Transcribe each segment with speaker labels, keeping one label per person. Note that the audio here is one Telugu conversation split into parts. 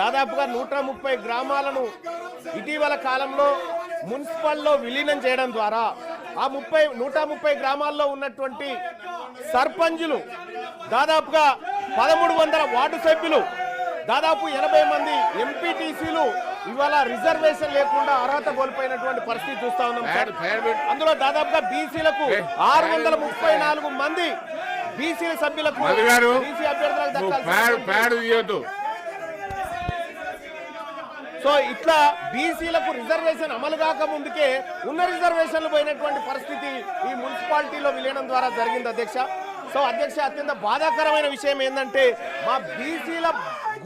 Speaker 1: దాదాపుగా 130 గ్రామాలను ఇటీవల కాలంలో మున్సిపల్లో విలీనం చేయడం ద్వారా ఆ 130 గ్రామాల్లో ఉన్నటువంటి సర్పంచులు దాదాపుగా 1300 వార్డు సభ్యులు దాదాపు 80 మంది ఎంపీటీసీలు ఇవాళ రిజర్వేషన్ లేకుండా అర్హత కోల్పోయినటువంటి పరిస్థితి చూస్తా ఉన్నాం. అందులో దాదాపుగా బీసీలకు 634 మంది బీసీ సభ్యులకు బీసీ అభ్యర్థులకు సో ఇట్లా బీసీలకు రిజర్వేషన్ అమలు కాక ముందుకే ఉన్న రిజర్వేషన్లు పోయినటువంటి పరిస్థితి ఈ మున్సిపాలిటీలో విలీనం ద్వారా జరిగింది అధ్యక్ష. సో అధ్యక్ష, అత్యంత బాధాకరమైన విషయం ఏంటంటే మా బీసీల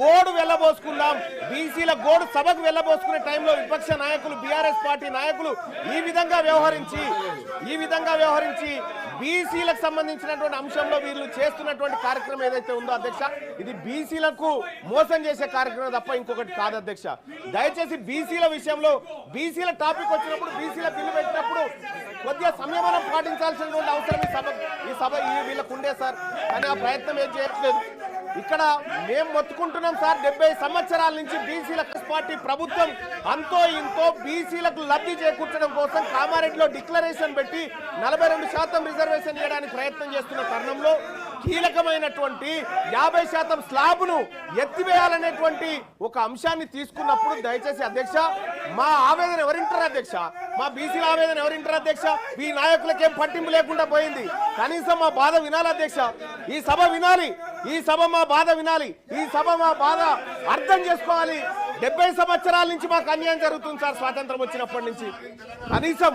Speaker 1: గోడు వెళ్ళబోసుకుందాం, బీసీల గోడు సభకు వెళ్ళబోసుకునే టైంలో విపక్ష నాయకులు బీఆర్ఎస్ పార్టీ నాయకులు ఈ విధంగా వ్యవహరించి బీసీలకు సంబంధించినటువంటి అంశంలో వీళ్ళు చేస్తున్నటువంటి కార్యక్రమం ఏదైతే ఉందో అధ్యక్ష, ఇది బీసీలకు మోసం చేసే కార్యక్రమం తప్ప ఇంకొకటి కాదు అధ్యక్ష. దయచేసి బీసీల విషయంలో బీసీల టాపిక్ వచ్చినప్పుడు బీసీల బిల్లు పెట్టినప్పుడు కొద్దిగా సంయమనం పాటించాల్సినటువంటి అవసరం ఈ సభ వీళ్ళకు ఉండే సార్. కానీ ఆ ప్రయత్నం ఏం చేయట్లేదు. ఇక్కడ మేము మొత్తుకుంటున్నాం సార్, 70 సంవత్సరాల నుంచి బీసీల పార్టీ ప్రభుత్వం అంతో ఇంతో బీసీలకు లబ్ధి చేకూర్చడం కోసం కామారెడ్డిలో డిక్లరేషన్ పెట్టి 42% రిజర్వేషన్ చేయడానికి ప్రయత్నం చేస్తున్న తరుణంలో కీలకమైనటువంటి 50% స్లాబ్ను ఎత్తివేయాలనేటువంటి ఒక అంశాన్ని తీసుకున్నప్పుడు దయచేసి అధ్యక్ష మా ఆవేదన ఎవరింటారు అధ్యక్ష, మా బీసీల ఆవేదన ఎవరింటారు అధ్యక్ష? ఈ నాయకులకేం పట్టింపు లేకుండా పోయింది. కనీసం మా బాధ వినాలి అధ్యక్ష, ఈ సభ వినాలి, ఈ సభ మా బాధ వినాలి, ఈ సభ మా బాధ అర్థం చేసుకోవాలి. 70 సంవత్సరాల నుంచి మాకు అన్యాయం జరుగుతుంది సార్, స్వాతంత్రం వచ్చినప్పటి నుంచి. కనీసం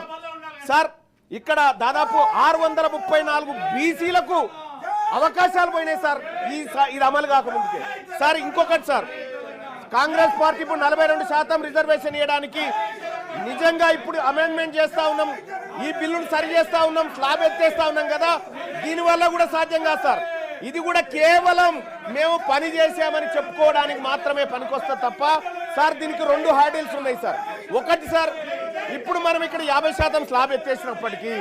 Speaker 1: సార్ ఇక్కడ దాదాపు 634 బీసీలకు అవకాశాలు పోయినాయి సార్ ఇది అమలు కాకముందుకే. సార్ ఇంకొకటి సార్, కాంగ్రెస్ పార్టీ ఇప్పుడు 42% రిజర్వేషన్ ఇవ్వడానికి నిజంగా ఇప్పుడు అమెండ్మెంట్ చేస్తా ఉన్నాం, ఈ బిల్లును సరి చేస్తా ఉన్నాం, స్లాబ్ ఎత్తేస్తా ఉన్నాం కదా, దీనివల్ల కూడా సాధ్యం కాదు సార్. ఇది కూడా కేవలం మేము పని చేసామని చెప్పుకోవడానికి మాత్రమే పనికొస్తుంది తప్ప సార్ దీనికి 2 హార్డిల్స్ ఉన్నాయి సార్. ఒకటి సార్, ఇప్పుడు మనం ఇక్కడ 50% స్లాబ్ ఎత్తేసినప్పటికీ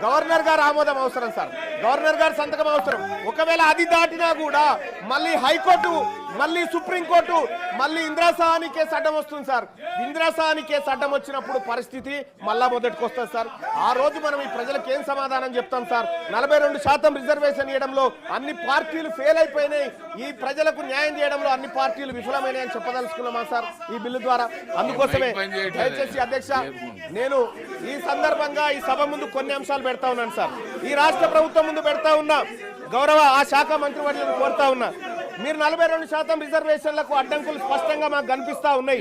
Speaker 1: గవర్నర్ గారు ఆమోదం అవసరం సార్, గవర్నర్ గారు సంతకం అవసరం. ఒకవేళ అది దాటినా కూడా మళ్ళీ హైకోర్టు, మళ్ళీ సుప్రీంకోర్టు, మళ్ళీ ఇందిరాసాని కేసు అడ్డం వస్తుంది సార్. ఇందిరాసాని కేసు అడ్డం వచ్చినప్పుడు పరిస్థితి మళ్ళా మొదటికి వస్తుంది సార్. ఆ రోజు మనం ఈ ప్రజలకు ఏం సమాధానం చెప్తాం సార్? 42% రిజర్వేషన్ ఇవ్వడంలో అన్ని పార్టీలు ఫెయిల్ అయిపోయినాయి, ఈ ప్రజలకు న్యాయం చేయడంలో అన్ని పార్టీలు విఫలమైనాయని చెప్పదలుచుకున్నామా సార్ ఈ బిల్లు ద్వారా? అందుకోసమే దయచేసి అధ్యక్ష నేను ఈ సందర్భంగా ఈ సభ ముందు కొన్ని అంశాలు పెడతా ఉన్నాను సార్. ఈ రాష్ట్ర ప్రభుత్వం ముందు పెడతా ఉన్నా, గౌరవ ఆ శాఖ మంత్రివర్యులను కోరుతా ఉన్నా, మీరు 42% రిజర్వేషన్లకు అడ్డంకులు స్పష్టంగా మాకు కనిపిస్తా ఉన్నాయి.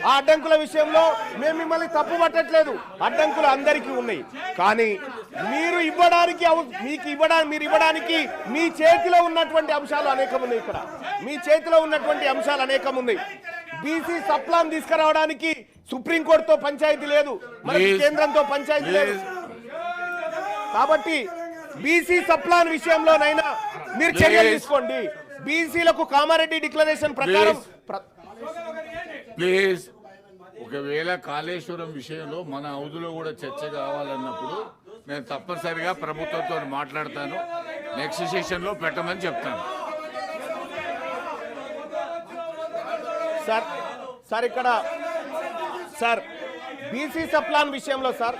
Speaker 1: ఆ అడ్డంకుల విషయంలో మేము మిమ్మల్ని తప్పు పట్టట్లేదు, అడ్డంకులు అందరికీ ఉన్నాయి. కానీ మీరు ఇవ్వడానికి మీ చేతిలో ఉన్నటువంటి అంశాలు అనేకం ఉన్నాయి. ఇక్కడ మీ చేతిలో ఉన్నటువంటి అంశాలు అనేకం ఉన్నాయి. బీసీ సప్లాన్ తీసుకురావడానికి సుప్రీంకోర్టుతో పంచాయతీ లేదు, మనకి కేంద్రంతో పంచాయతీ లేదు. కాబట్టి బీసీ సప్లాన్ విషయంలోనైనా మీరు చర్యలు తీసుకోండి. బీసీలకు కామారెడ్డి డిక్లరేషన్ ప్రకారం
Speaker 2: ప్లీజ్, ఒకవేళ కాళేశ్వరం విషయంలో మన హౌదులో కూడా చర్చ కావాలన్నప్పుడు నేను తప్పనిసరిగా ప్రభుత్వంతో మాట్లాడతాను, నెక్స్ట్ సెషన్ లో పెట్టమని చెప్తాను.
Speaker 1: సార్ ఇక్కడ సార్ బీసీ సప్లాన్ విషయంలో సార్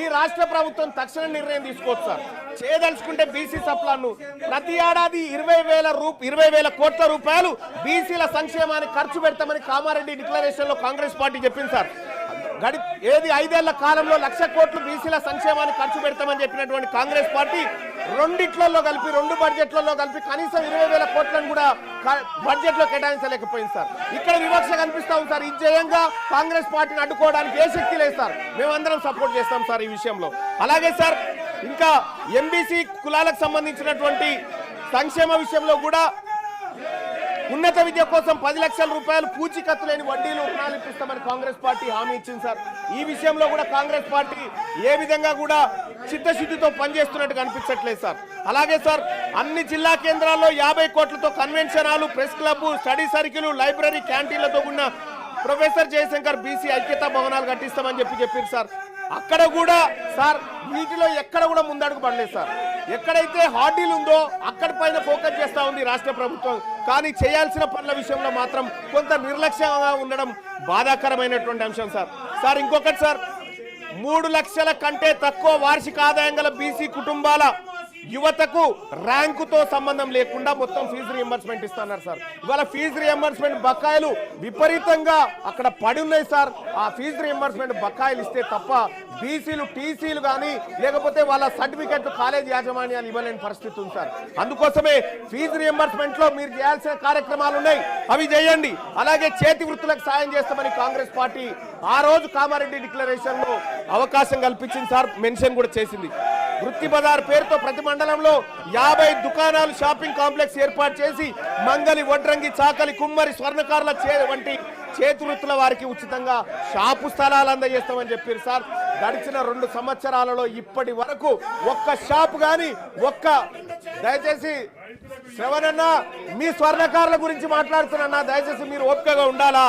Speaker 1: ఈ రాష్ట్ర ప్రభుత్వం తక్షణ నిర్ణయం తీసుకోవచ్చు సార్. చేయదలుచుకుంటే బీసీ సప్లాన్ను ప్రతి ఏడాది 20,000 కోట్ల రూపాయలు బీసీల సంక్షేమానికి ఖర్చు పెడతామని కామారెడ్డి డిక్లరేషన్ లో కాంగ్రెస్ పార్టీ చెప్పింది సార్. 5 ఏళ్ల కాలంలో 1,00,000 కోట్లు బీసీల సంక్షేమానికి ఖర్చు పెడతామని చెప్పినటువంటి కాంగ్రెస్ పార్టీ 2 బడ్జెట్లలో కలిపి కనీసం 20,000 కోట్లను కూడా బడ్జెట్ లో కేటాయించలేకపోయింది సార్. ఇక్కడ వివక్ష కనిపిస్తా ఉంది సార్. ఇది జయంగా కాంగ్రెస్ పార్టీని అడ్డుకోవడానికి ఏ శక్తి లేదు సార్. మేమందరం సపోర్ట్ చేస్తాం సార్ ఈ విషయంలో. అలాగే సార్ ఇంకా ఎంబీసీ కులాలకు సంబంధించినటువంటి సంక్షేమ విషయంలో కూడా ఉన్నత విద్య కోసం 10 లక్షల రూపాయలు పూచీకత్తు లేని వడ్డీలు రుణాలు ఇప్పిస్తామని కాంగ్రెస్ పార్టీ హామీ ఇచ్చింది సార్. ఈ విషయంలో కూడా కాంగ్రెస్ పార్టీ ఏ విధంగా కూడా చిత్తశుద్ధితో పనిచేస్తున్నట్టు కనిపించట్లేదు సార్. అలాగే సార్ అన్ని జిల్లా కేంద్రాల్లో 50 కోట్లతో convention hall, press club, study circle, library, క్యాంటీన్లతో ఉన్న ప్రొఫెసర్ జయశంకర్ బీసీ ఐక్యతా భవనాలు కట్టిస్తామని చెప్పారు సార్. అక్కడ కూడా సార్ వీటిలో ఎక్కడ కూడా ముందడుగు పడలేదు సార్. ఎక్కడైతే హార్డీలు ఉందో అక్కడ పైన ఫోకస్ చేస్తూ ఉంది రాష్ట్ర ప్రభుత్వం. కానీ చేయాల్సిన పనుల విషయంలో మాత్రం కొంత నిర్లక్ష్యంగా ఉండడం బాధాకరమైనటువంటి అంశం సార్. సార్ ఇంకొకటి సార్, 3 లక్షల కంటే తక్కువ వార్షిక ఆదాయం గల బీసీ కుటుంబాల యువతకు ర్యాంకుతో సంబంధం లేకుండా మొత్తం ఫీజు రియంబర్స్మెంట్ ఇస్తున్నారు సార్. ఇవాళ ఫీజు రియంబర్స్మెంట్ బకాయిలు విపరీతంగా అక్కడ పడి ఉన్నాయి సార్. ఆ ఫీజు రియంబర్స్మెంట్ బకాయిలు ఇస్తే తప్ప బీసీలు టీసీలు కానీ లేకపోతే వాళ్ళ సర్టిఫికెట్లు కాలేజ్ యాజమాన్యాలు ఇవ్వలేని పరిస్థితి ఉంది సార్. అందుకోసమే ఫీజు రియంబర్స్మెంట్ లో మీరు చేయాల్సిన కార్యక్రమాలు ఉన్నాయి, అవి చేయండి. అలాగే చేతి వృత్తులకు సాయం చేస్తామని కాంగ్రెస్ పార్టీ ఆ రోజు కామారెడ్డి డిక్లరేషన్ లో అవకాశం కల్పించింది సార్, మెన్షన్ కూడా చేసింది. వృత్తి బజార్ పేరుతో ప్రతి మండలంలో 50 దుకాణాలు షాపింగ్ కాంప్లెక్స్ ఏర్పాటు చేసి మంగలి, వడ్రంగి, చాకలి, కుమ్మరి, స్వర్ణకారుల వంటి చేతి వృత్తుల వారికి ఉచితంగా షాపు స్థలాలు అందజేస్తామని చెప్పారు సార్. గడిచిన 2 సంవత్సరాలలో ఇప్పటి వరకు ఒక్క షాపు కానీ దయచేసి శ్రవణన్న మీ స్వర్ణకారుల గురించి మాట్లాడుతున్నా, దయచేసి మీరు ఓపికగా ఉండాలా.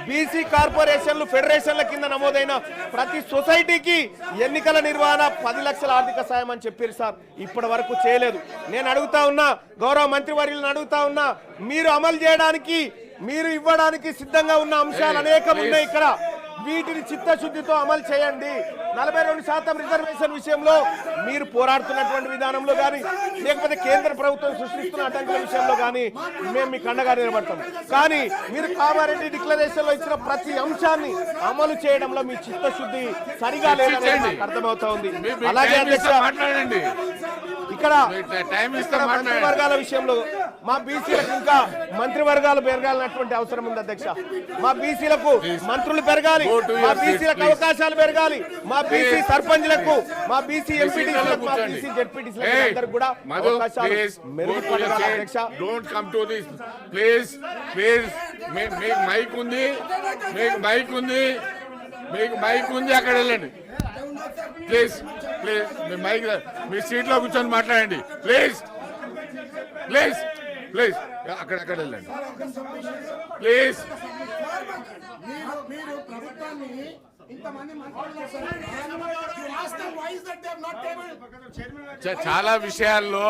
Speaker 1: బీసీ కార్పొరేషన్లు ఫెడరేషన్ల కింద నమోదైన ప్రతి సొసైటీకి ఎన్నికల నిర్వహణ 10 లక్షల ఆర్థిక సాయం అని చెప్పారు సార్. ఇప్పటి వరకు చేయలేదు. నేను అడుగుతా ఉన్నా, గౌరవ మంత్రివర్యులను అడుగుతా ఉన్నా, మీరు అమలు చేయడానికి మీరు ఇవ్వడానికి సిద్ధంగా ఉన్న అంశాలు అనేకం ఉన్నాయి ఇక్కడ. వీటిని చిత్తశుద్ధితో అమలు చేయండి. 42% రిజర్వేషన్ విషయంలో మీరు పోరాడుతున్నటువంటి విధానంలో కానీ లేకపోతే కేంద్ర ప్రభుత్వం సృష్టిస్తున్న అడ్డంకుల విషయంలో కానీ మేము మీకు అండగా నిలబడతాం. కానీ మీరు కామారెడ్డి డిక్లరేషన్ లో ఇచ్చిన ప్రతి అంశాన్ని అమలు చేయడంలో మీ చిత్తశుద్ధి సరిగా లేదని నాకు అర్థమవుతా ఉంది. అలాగే అధ్యక్ష, ఇక్కడ మంత్రివర్గాల విషయంలో మా బీసీలకు ఇంకా మంత్రివర్గాలు పెరగాలన్నటువంటి అవసరం ఉంది అధ్యక్ష. మా బీసీలకు మంత్రులు పెరగాలి, మా బీసీలకు అవకాశాలు పెరగాలి, మా బీసీ సర్పంచ్లకు, మా బీసీ ఎంపీటీసీలకు, మా బీసీ జెడ్పీటీసీలకు అందరికి కూడా అవకాశాలు మెరుగుపడాలి అధ్యక్ష.
Speaker 2: Don't come to this please. మీకు మైక్ ఉంది, మీకు మైక్ ఉంది, అక్కడ వెళ్ళండి ప్లీజ్. మీ మైక్ మీ సీట్లో కూర్చొని మాట్లాడండి ప్లీజ్. అక్కడ వెళ్ళండి ప్లీజ్. చాలా విషయాల్లో